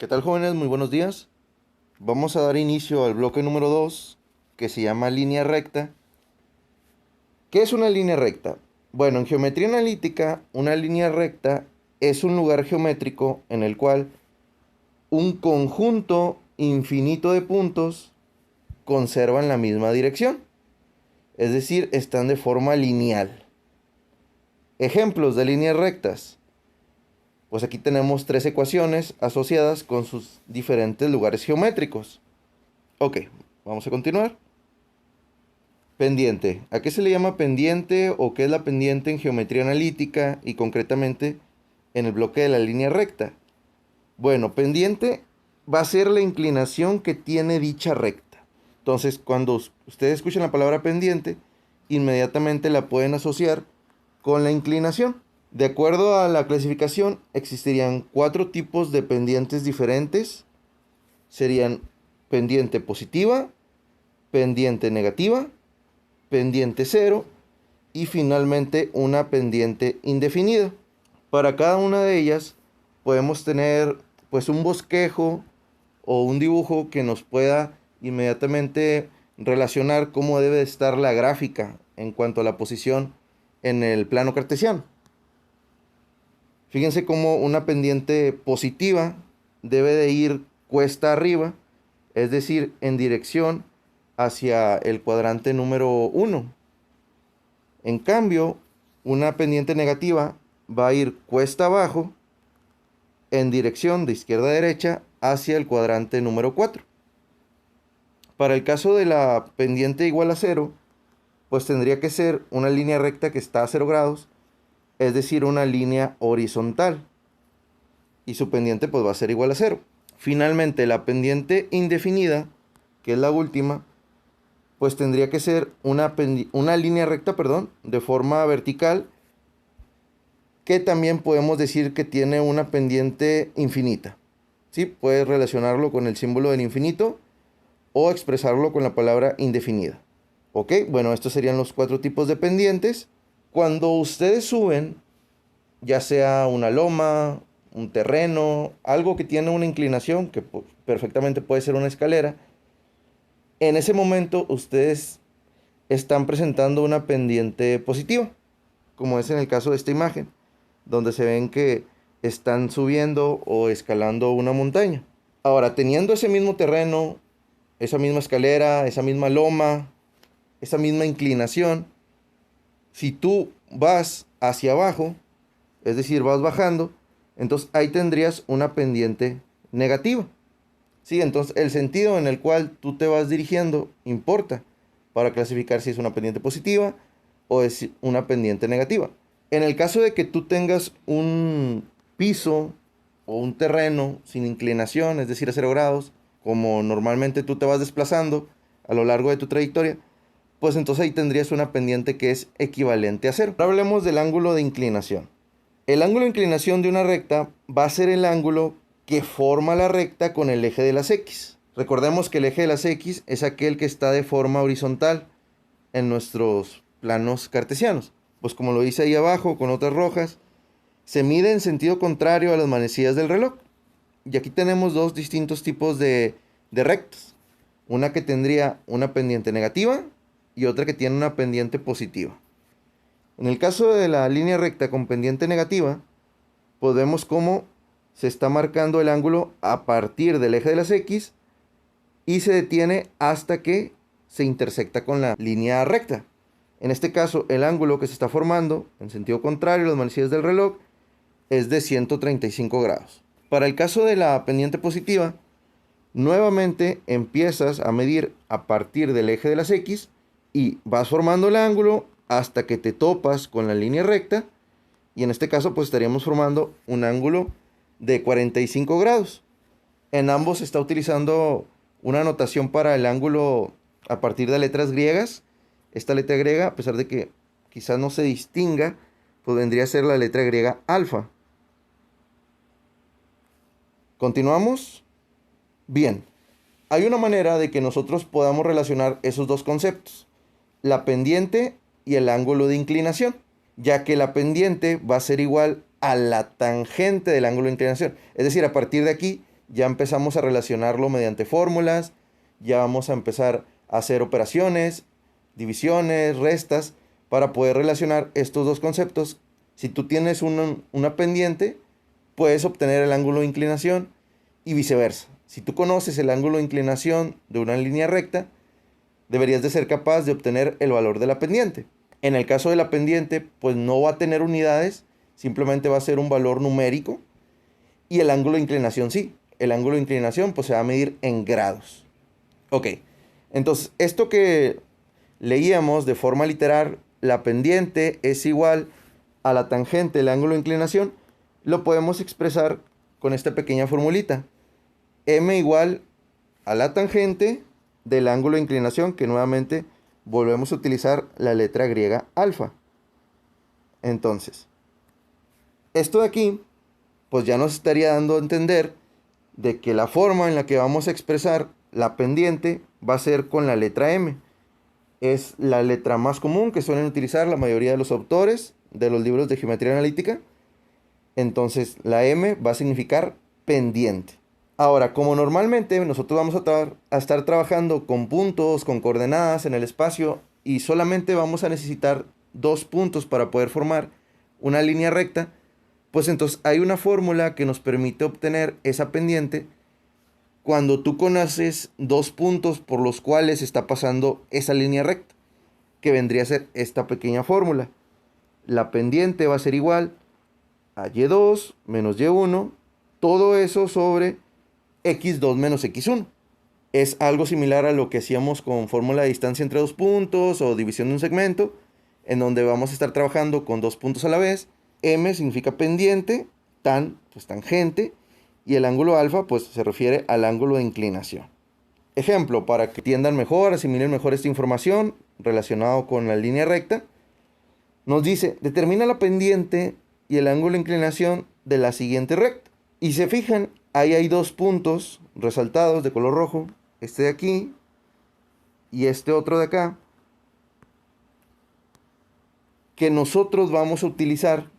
¿Qué tal, jóvenes? Muy buenos días. Vamos a dar inicio al bloque número 2, que se llama línea recta. ¿Qué es una línea recta? Bueno, en geometría analítica, una línea recta es un lugar geométrico en el cual un conjunto infinito de puntos conservan la misma dirección. Es decir, están de forma lineal. Ejemplos de líneas rectas. Pues aquí tenemos tres ecuaciones asociadas con sus diferentes lugares geométricos. Ok, vamos a continuar. Pendiente. ¿A qué se le llama pendiente o qué es la pendiente en geometría analítica y concretamente en el bloque de la línea recta? Bueno, pendiente va a ser la inclinación que tiene dicha recta. Entonces, cuando ustedes escuchan la palabra pendiente, inmediatamente la pueden asociar con la inclinación. De acuerdo a la clasificación, existirían 4 tipos de pendientes diferentes. Serían pendiente positiva, pendiente negativa, pendiente cero y finalmente una pendiente indefinida. Para cada una de ellas podemos tener pues un bosquejo o un dibujo que nos pueda inmediatamente relacionar cómo debe estar la gráfica en cuanto a la posición en el plano cartesiano. Fíjense cómo una pendiente positiva debe de ir cuesta arriba, es decir, en dirección hacia el cuadrante número 1. En cambio, una pendiente negativa va a ir cuesta abajo en dirección de izquierda a derecha hacia el cuadrante número 4. Para el caso de la pendiente igual a 0, pues tendría que ser una línea recta que está a 0 grados, es decir, una línea horizontal. Y su pendiente pues va a ser igual a 0. Finalmente, la pendiente indefinida, que es la última, pues tendría que ser una línea recta, de forma vertical, que también podemos decir que tiene una pendiente infinita. ¿Sí? Puedes relacionarlo con el símbolo del infinito o expresarlo con la palabra indefinida. Ok, bueno, estos serían los 4 tipos de pendientes. Cuando ustedes suben, ya sea una loma, un terreno, algo que tiene una inclinación, que perfectamente puede ser una escalera, en ese momento ustedes están presentando una pendiente positiva, como es en el caso de esta imagen, donde se ven que están subiendo o escalando una montaña. Ahora, teniendo ese mismo terreno, esa misma escalera, esa misma loma, esa misma inclinación, si tú vas hacia abajo, es decir, vas bajando, entonces ahí tendrías una pendiente negativa. Sí, entonces el sentido en el cual tú te vas dirigiendo importa para clasificar si es una pendiente positiva o es una pendiente negativa. En el caso de que tú tengas un piso o un terreno sin inclinación, es decir, a 0 grados, como normalmente tú te vas desplazando a lo largo de tu trayectoria, pues entonces ahí tendrías una pendiente que es equivalente a 0. Ahora hablemos del ángulo de inclinación. El ángulo de inclinación de una recta va a ser el ángulo que forma la recta con el eje de las X. Recordemos que el eje de las X es aquel que está de forma horizontal en nuestros planos cartesianos. Pues como lo dice ahí abajo con otras rojas, se mide en sentido contrario a las manecillas del reloj. Y aquí tenemos dos distintos tipos de rectas. Una que tendría una pendiente negativa y otra que tiene una pendiente positiva. En el caso de la línea recta con pendiente negativa, pues vemos cómo se está marcando el ángulo a partir del eje de las X y se detiene hasta que se intersecta con la línea recta. En este caso, el ángulo que se está formando en sentido contrario a las manecillas del reloj es de 135 grados. Para el caso de la pendiente positiva, nuevamente empiezas a medir a partir del eje de las X y vas formando el ángulo hasta que te topas con la línea recta, y en este caso pues estaríamos formando un ángulo de 45 grados. En ambos se está utilizando una notación para el ángulo a partir de letras griegas. Esta letra griega, a pesar de que quizás no se distinga, pues vendría a ser la letra griega alfa. ¿Continuamos? Bien, hay una manera de que nosotros podamos relacionar esos dos conceptos, la pendiente y el ángulo de inclinación, ya que la pendiente va a ser igual a la tangente del ángulo de inclinación. Es decir, a partir de aquí ya empezamos a relacionarlo mediante fórmulas, ya vamos a empezar a hacer operaciones, divisiones, restas, para poder relacionar estos dos conceptos. Si tú tienes una pendiente, puedes obtener el ángulo de inclinación y viceversa. Si tú conoces el ángulo de inclinación de una línea recta, deberías de ser capaz de obtener el valor de la pendiente. En el caso de la pendiente, pues no va a tener unidades, simplemente va a ser un valor numérico. Y el ángulo de inclinación sí. El ángulo de inclinación pues se va a medir en grados. Ok, entonces esto que leíamos de forma literal, la pendiente es igual a la tangente del ángulo de inclinación, lo podemos expresar con esta pequeña formulita. M igual a la tangente del ángulo de inclinación, que nuevamente volvemos a utilizar la letra griega alfa. Entonces, esto de aquí, pues ya nos estaría dando a entender de que la forma en la que vamos a expresar la pendiente va a ser con la letra M. Es la letra más común que suelen utilizar la mayoría de los autores de los libros de geometría analítica. Entonces, la M va a significar pendiente. Ahora, como normalmente nosotros vamos a estar trabajando con puntos, con coordenadas en el espacio y solamente vamos a necesitar 2 puntos para poder formar una línea recta, pues entonces hay una fórmula que nos permite obtener esa pendiente cuando tú conoces 2 puntos por los cuales está pasando esa línea recta, que vendría a ser esta pequeña fórmula. La pendiente va a ser igual a y2 menos y1, todo eso sobre x2 menos x1. Es algo similar a lo que hacíamos con fórmula de distancia entre 2 puntos o división de un segmento, en donde vamos a estar trabajando con 2 puntos a la vez. M significa pendiente, tan, pues tangente, y el ángulo alfa pues se refiere al ángulo de inclinación. Ejemplo, para que entiendan mejor, asimilen mejor esta información relacionado con la línea recta, nos dice, determina la pendiente y el ángulo de inclinación de la siguiente recta. Y se fijan, ahí hay 2 puntos resaltados de color rojo, este de aquí y este otro de acá, que nosotros vamos a utilizar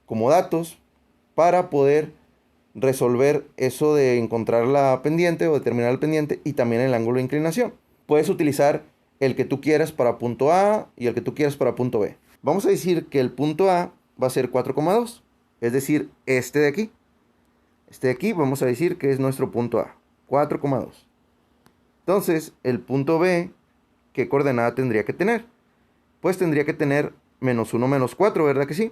como datos para poder resolver eso de encontrar la pendiente o determinar la pendiente y también el ángulo de inclinación. Puedes utilizar el que tú quieras para punto A y el que tú quieras para punto B. Vamos a decir que el punto A va a ser 4,2, es decir, este de aquí. Este de aquí vamos a decir que es nuestro punto A, 4,2. Entonces, el punto B, ¿qué coordenada tendría que tener? Pues tendría que tener menos 1, menos 4, ¿verdad que sí?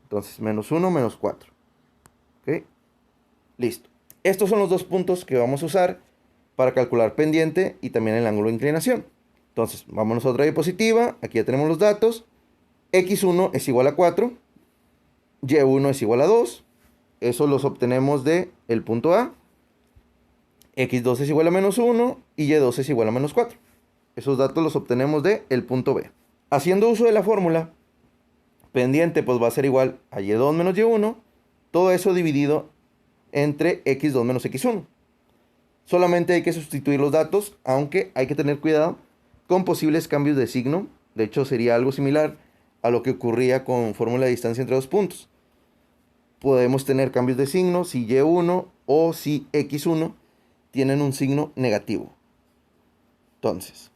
Entonces, menos 1, menos 4. ¿Ok? Listo. Estos son los 2 puntos que vamos a usar para calcular pendiente y también el ángulo de inclinación. Entonces, vámonos a otra diapositiva. Aquí ya tenemos los datos. X1 es igual a 4. Y1 es igual a 2. Eso los obtenemos del punto A. X2 es igual a menos 1 y Y2 es igual a menos 4. Esos datos los obtenemos del punto B. Haciendo uso de la fórmula, pendiente pues va a ser igual a Y2 menos Y1. Todo eso dividido entre X2 menos X1. Solamente hay que sustituir los datos, aunque hay que tener cuidado con posibles cambios de signo. De hecho, sería algo similar a lo que ocurría con fórmula de distancia entre 2 puntos. Podemos tener cambios de signo si Y1 o si X1 tienen un signo negativo. Entonces,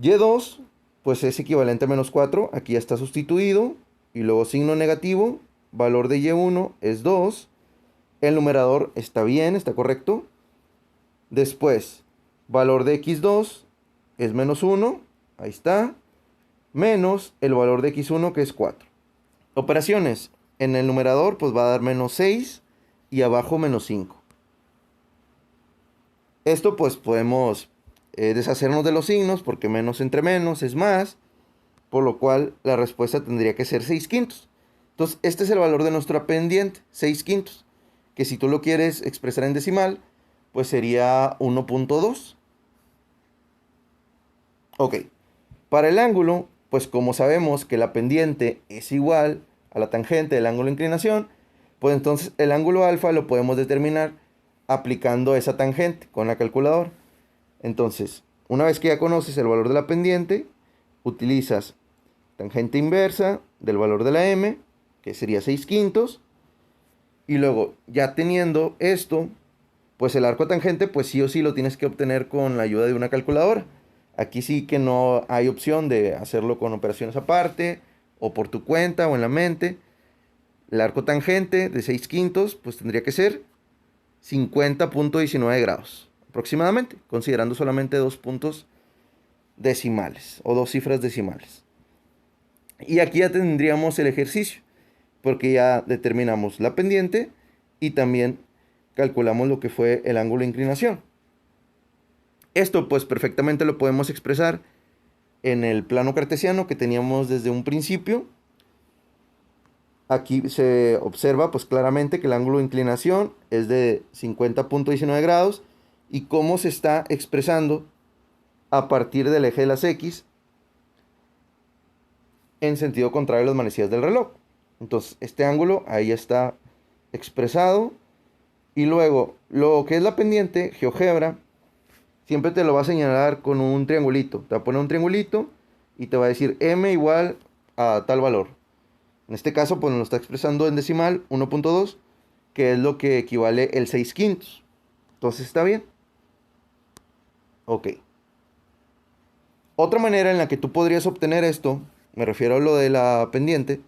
Y2 pues es equivalente a menos 4, aquí ya está sustituido, y luego signo negativo, valor de Y1 es 2, el numerador está bien, está correcto. Después, valor de X2 es menos 1, ahí está, menos el valor de X1 que es 4. Operaciones, en el numerador pues va a dar menos 6 y abajo menos 5. Esto pues podemos deshacernos de los signos porque menos entre menos es más, por lo cual la respuesta tendría que ser 6 quintos. Entonces este es el valor de nuestra pendiente, 6 quintos, que si tú lo quieres expresar en decimal, pues sería 1.2. Ok, para el ángulo, pues como sabemos que la pendiente es igual a la tangente del ángulo de inclinación, pues entonces el ángulo alfa lo podemos determinar aplicando esa tangente con la calculadora. Entonces, una vez que ya conoces el valor de la pendiente, utilizas tangente inversa del valor de la m, que sería 6 quintos, Y luego, ya teniendo esto, pues el arco tangente, pues sí o sí lo tienes que obtener con la ayuda de una calculadora. Aquí sí que no hay opción de hacerlo con operaciones aparte, o por tu cuenta, o en la mente. El arco tangente de 6 quintos, pues tendría que ser 50.19 grados, aproximadamente, considerando solamente dos puntos decimales, o dos cifras decimales. Y aquí ya tendríamos el ejercicio, porque ya determinamos la pendiente y también calculamos lo que fue el ángulo de inclinación. Esto pues perfectamente lo podemos expresar en el plano cartesiano que teníamos desde un principio. Aquí se observa pues claramente que el ángulo de inclinación es de 50.19 grados y cómo se está expresando a partir del eje de las X en sentido contrario a las manecillas del reloj. Entonces este ángulo ahí está expresado. Y luego, lo que es la pendiente, GeoGebra, siempre te lo va a señalar con un triangulito. Te va a poner un triangulito y te va a decir m igual a tal valor. En este caso, pues nos lo está expresando en decimal 1.2, que es lo que equivale el 6 quintos. Entonces, ¿está bien? Ok. Otra manera en la que tú podrías obtener esto, me refiero a lo de la pendiente,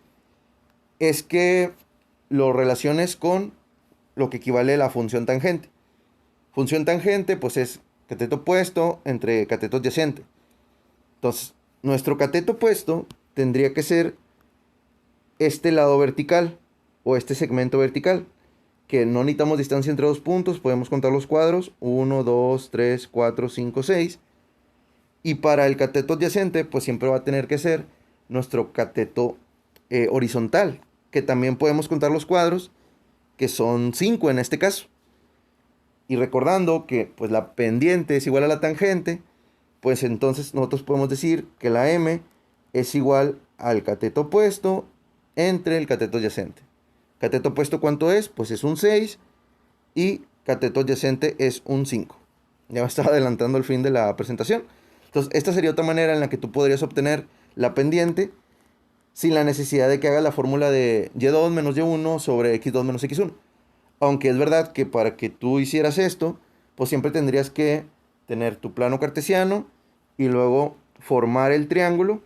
es que lo relaciones con lo que equivale a la función tangente. Función tangente, pues es cateto opuesto entre cateto adyacente. Entonces, nuestro cateto opuesto tendría que ser este lado vertical o este segmento vertical, que no necesitamos distancia entre dos puntos, podemos contar los cuadros, 1, 2, 3, 4, 5, 6. Y para el cateto adyacente, pues siempre va a tener que ser nuestro cateto horizontal, que también podemos contar los cuadros, que son 5 en este caso. Y recordando que pues la pendiente es igual a la tangente, pues entonces nosotros podemos decir que la m es igual al cateto opuesto entre el cateto adyacente. Cateto opuesto, ¿cuánto es? Pues es un 6 y cateto adyacente es un 5. Ya me estaba adelantando el fin de la presentación. Entonces, esta sería otra manera en la que tú podrías obtener la pendiente sin la necesidad de que hagas la fórmula de y2 menos y1 sobre x2 menos x1. Aunque es verdad que para que tú hicieras esto, pues siempre tendrías que tener tu plano cartesiano y luego formar el triángulo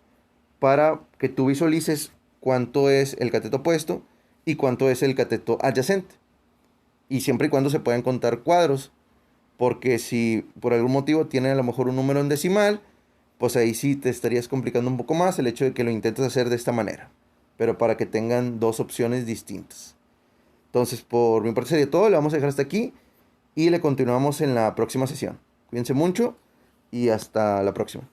para que tú visualices cuánto es el cateto opuesto y cuánto es el cateto adyacente. Y siempre y cuando se puedan contar cuadros, porque si por algún motivo tiene a lo mejor un número en decimal, pues ahí sí te estarías complicando un poco más el hecho de que lo intentes hacer de esta manera, pero para que tengan dos opciones distintas. Entonces, por mi parte sería todo, le vamos a dejar hasta aquí y le continuamos en la próxima sesión. Cuídense mucho y hasta la próxima.